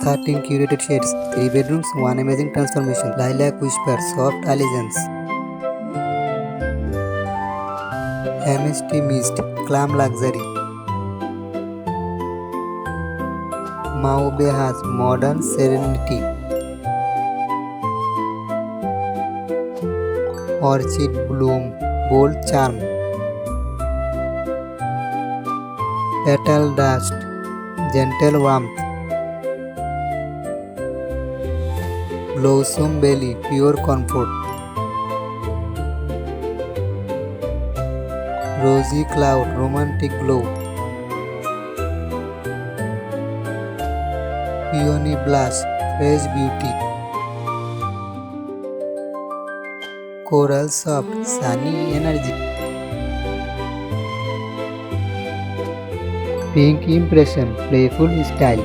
13 curated shades, 3 bedrooms, 1 amazing transformation. Lilac whisper, soft elegance. Amethyst mist, calm luxury. Mauve has modern serenity. Orchid bloom, bold charm. Petal dust, gentle warmth. Blossom belly, pure comfort. Rosy cloud, romantic glow. Peony blush, fresh beauty. Coral soft, sunny energy. Pink impression, playful style.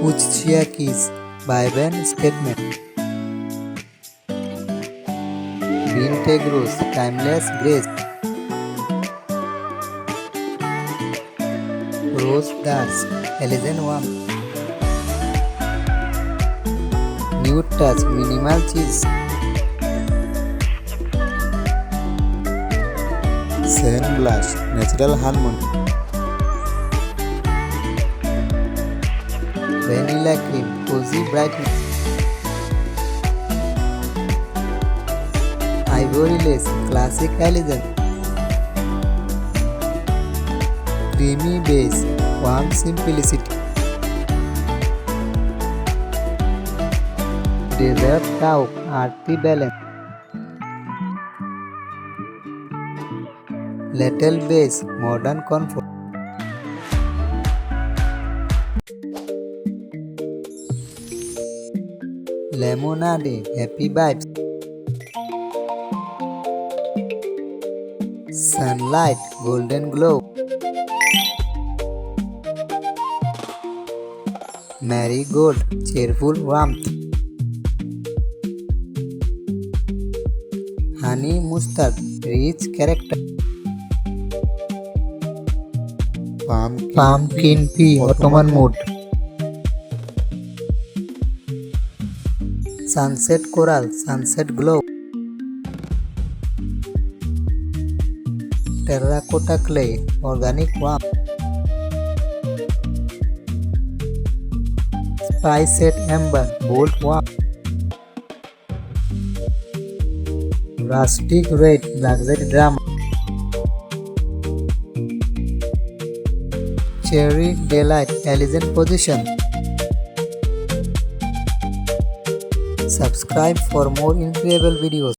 Fuchsia kiss, vibrant statement. Vintage rose, timeless grace. Rose dusk, elegant warmth. Nude touch, minimal cheese. Sun blush, natural harmony. Vanilla cream, cozy brightness. Ivory lace, classic elegance. Creamy base, warm simplicity. Desert Taupe, earthy balance. Little base, modern comfort. Lemonade, happy vibes. Sunlight, golden glow. Marigold, cheerful warmth. Honey mustard, rich character. Pumpkin pea, Ottoman mood. Sunset coral, sunset glow. Terracotta clay, organic warmth. Spiced amber, bold warmth. Rustic red, luxury drama. Cherry delight, elegant position. Subscribe for more incredible videos.